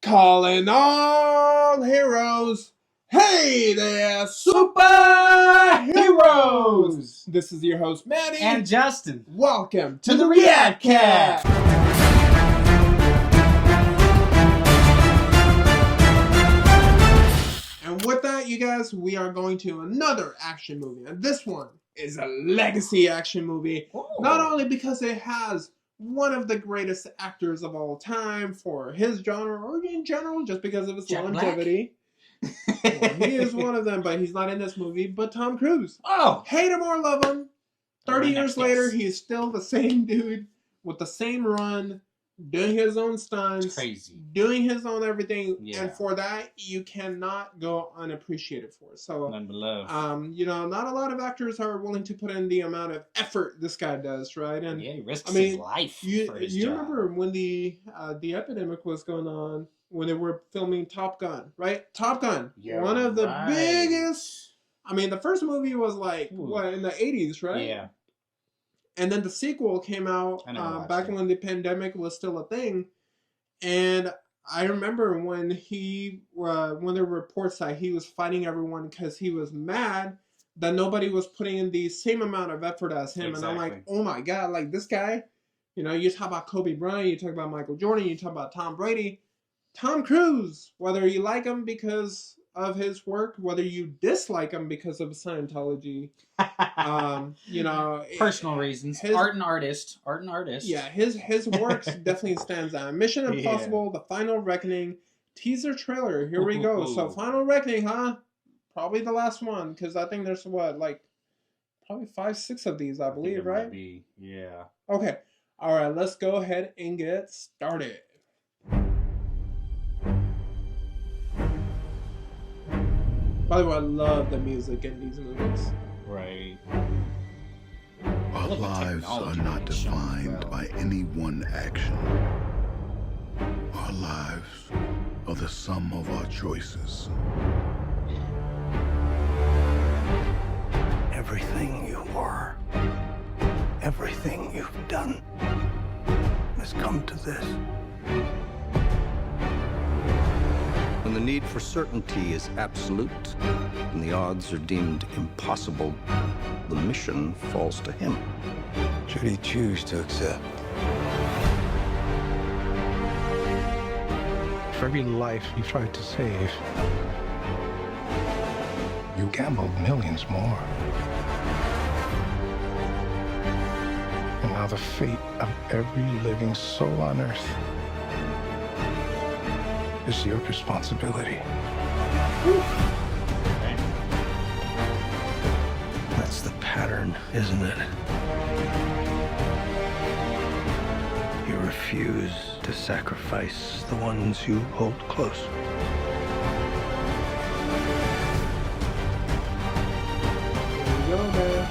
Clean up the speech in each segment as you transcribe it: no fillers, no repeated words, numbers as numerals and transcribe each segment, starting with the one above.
Calling all heroes. Hey there, superheroes! This is your host, Manny and Justin. Welcome to the Reactcast! And with that, you guys, we are going to another action movie. And this one is a legacy action movie. Ooh. Not only because it has one of the greatest actors of all time for his genre, or in general, just because of his Jack longevity. Well, he is one of them, but he's not in this movie. But Tom Cruise. Oh! Hate him or love him. 30 years later, Yes. he is still the same dude with the same run, doing his own stunts, It's crazy. doing his own everything, Yeah. and for that, you cannot go unappreciated for. So, None but love. not a lot of actors are willing to put in the amount of effort this guy does, right? And Yeah, he risks I mean, his life for his you job. remember when the epidemic was going on, when they were filming Top Gun, right? Top Gun, You're one of the right. biggest. I mean, the first movie was like Ooh. what, in the 80s, right? Yeah. And then the sequel came out back when the pandemic was still a thing. And I remember when there were reports that he was fighting everyone because he was mad that nobody was putting in the same amount of effort as him. Exactly. And I'm like, oh my God, like this guy, you talk about Kobe Bryant, you talk about Michael Jordan, you talk about Tom Brady, Tom Cruise, whether you like him because of his work, whether you dislike him because of Scientology, Personal reasons. Art and artist. Yeah, his works definitely stands out. Mission Impossible, The Final Reckoning, teaser trailer. Here we go. So Final Reckoning, huh? Probably the last one, because I think there's probably 5-6 of these, I believe, right? Might be. Yeah. Okay. All right, let's go ahead and get started. By the way, I love the music in these movies. Right. Our lives are not defined by any one action. Our lives are the sum of our choices. Everything you were, everything you've done has come to this. When the need for certainty is absolute and the odds are deemed impossible, the mission falls to him. Should he choose to accept? For every life you tried to save, you gambled millions more. And now the fate of every living soul on Earth is your responsibility. That's the pattern, isn't it? You refuse to sacrifice the ones you hold close. Here we go, man.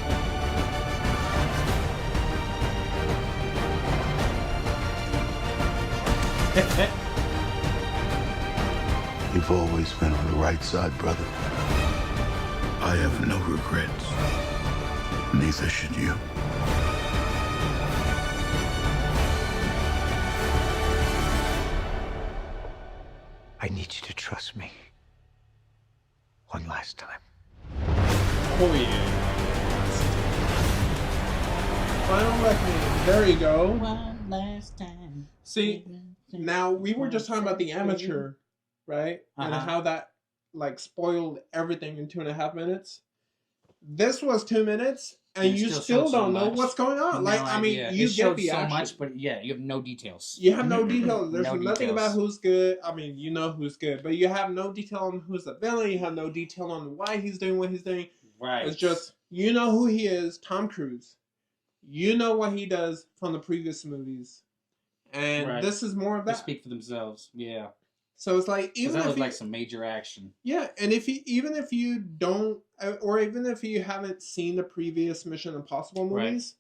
You've always been on the right side, brother. I have no regrets. Neither should you. I need you to trust me. One last time. Oh yeah. Final Reckoning. There you go. One last time. See, now we were just talking about The Amateur, right? And how that spoiled everything in 2.5 minutes. This was 2 minutes, and you still don't know what's going on. You get the action. Much, but yeah, you have no details. You have no details. There's nothing details. about who's good. I mean, you know who's good, but you have no detail on who's the villain. You have no detail on why he's doing what he's doing. Right. It's just, you know who he is, Tom Cruise. You know what he does from the previous movies. And this is more of that. They speak for themselves. Yeah. So it's like, even if like some major action. Yeah, and even if you don't, or even if you haven't seen the previous Mission Impossible movies,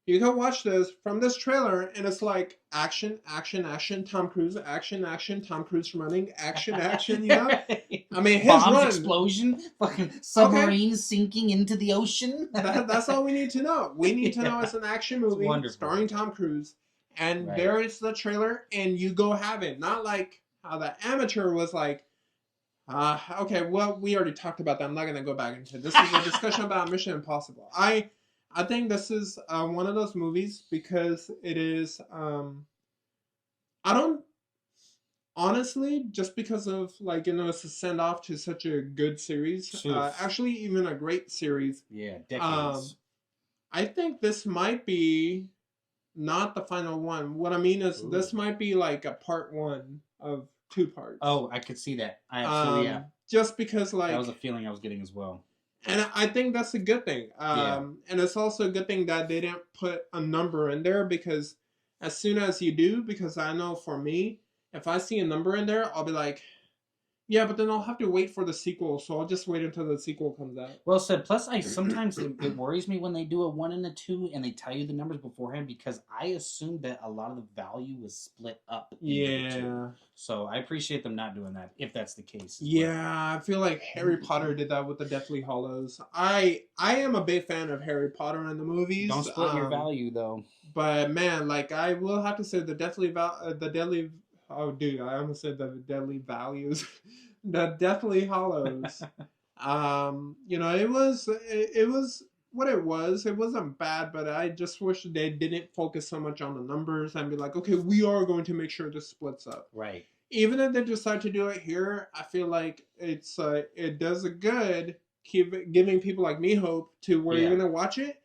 you can watch this from this trailer, and it's like action, action, action, Tom Cruise, action, action, Tom Cruise running, action, action. I mean, his bombs, run, explosion, fucking submarines sinking into the ocean. That's all we need to know. We need to know it's an action movie starring Tom Cruise, and there is the trailer, and you go have it. Not like how the amateur was like, okay, well, we already talked about that. I'm not going to go back into it. This is a discussion about Mission Impossible. I think this is one of those movies because it is, I don't, honestly, just because of, like, you know, it's a send-off to such a good series. Actually, even a great series. Yeah, decades. I think this might be not the final one. What I mean is this might be like a part 1 of 2 parts. Oh, I could see that. I absolutely, yeah. Just because, like... That was a feeling I was getting as well. And I think that's a good thing. And it's also a good thing that they didn't put a number in there because as soon as you do, because I know for me, if I see a number in there, I'll be like, yeah, but then I'll have to wait for the sequel, so I'll just wait until the sequel comes out. Well said. Plus, sometimes it worries me when they do a 1 and a 2 and they tell you the numbers beforehand because I assume that a lot of the value was split up. Yeah. The 2. So I appreciate them not doing that if that's the case. Yeah, I feel like Harry Potter did that with the Deathly Hallows. I am a big fan of Harry Potter in the movies. Don't split your value though. But man, like I will have to say the Deadly. Oh, dude, I almost said the Deadly Values. The Deathly Hallows. You know, it was what it was. It wasn't bad, but I just wish they didn't focus so much on the numbers and be like, okay, we are going to make sure this splits up. Right. Even if they decide to do it here, I feel like it's it does a good keep giving people like me hope to where you're gonna watch it.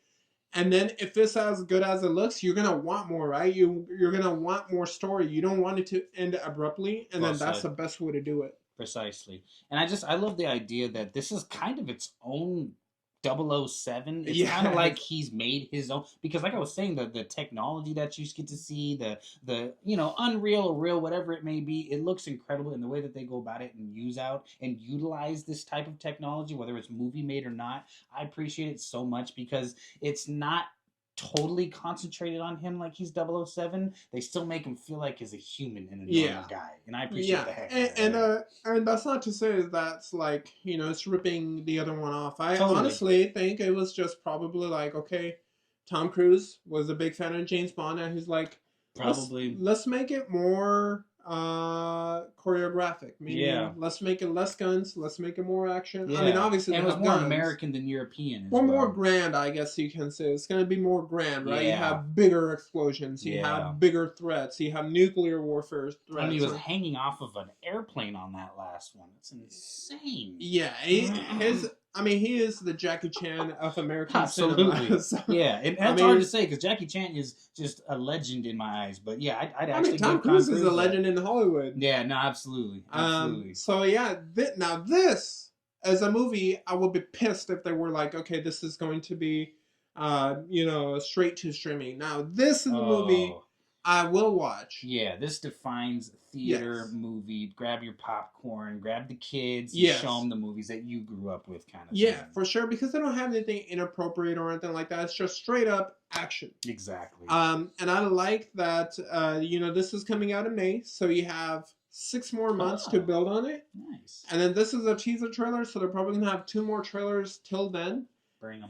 And then if it's as good as it looks, you're going to want more, right? You're going to want more story. You don't want it to end abruptly. And then that's the best way to do it. Precisely. And I love the idea that this is kind of its own 007. It's kind of like he's made his own, because like I was saying, the technology that you get to see, the you know, Unreal or Real, whatever it may be, it looks incredible in the way that they go about it and utilize this type of technology, whether it's movie made or not. I appreciate it so much because it's not totally concentrated on him like he's 007. They still make him feel like he's a human and a normal guy, and I appreciate the heck out of that. And that's not to say that's like, you know, it's ripping the other one off. I honestly think it was just probably like, okay, Tom Cruise was a big fan of James Bond, and he's like, let's make it more choreographic. Meaning, let's make it less guns. Let's make it more action. I mean, obviously, and it was more American than European. More grand, I guess you can say. It's going to be more grand, right? You have bigger explosions. You have bigger threats. You have nuclear warfare threats. I mean, he was hanging off of an airplane on that last one. It's insane. Yeah, he is the Jackie Chan of American cinema. So, yeah, it's hard to say because Jackie Chan is just a legend in my eyes. But yeah, I'd actually Tom Cruise is a legend in Hollywood. Yeah, no, absolutely. So yeah, now this as a movie, I would be pissed if they were like, okay, this is going to be, you know, straight to streaming. Now this is a movie I will watch. Yeah, this defines theater movie. Grab your popcorn, grab the kids, and show them the movies that you grew up with, kind of thing. Yeah, for sure, because they don't have anything inappropriate or anything like that. It's just straight up action. Exactly. And I like that, you know, this is coming out in May, so you have 6 more months to build on it. Nice. And then this is a teaser trailer, so they're probably going to have 2 more trailers till then.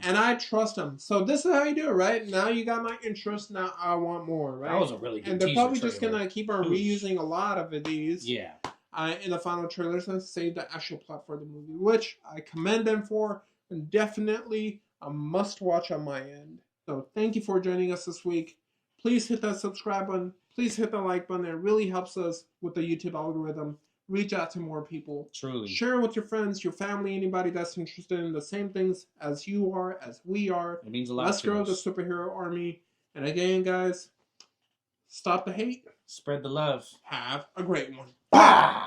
And I trust them. So this is how you do it, right? Now you got my interest. Now I want more, right? That was a really good And they're probably just going to keep on reusing a lot of these in the final trailers and save the actual plot for the movie, which I commend them for, and definitely a must-watch on my end. So thank you for joining us this week. Please hit that subscribe button. Please hit the like button. It really helps us with the YouTube algorithm. Reach out to more people. Truly. Share it with your friends, your family, anybody that's interested in the same things as you are, as we are. It means a lot. Let's grow the superhero army. And again, guys, stop the hate. Spread the love. Have a great one. Bah!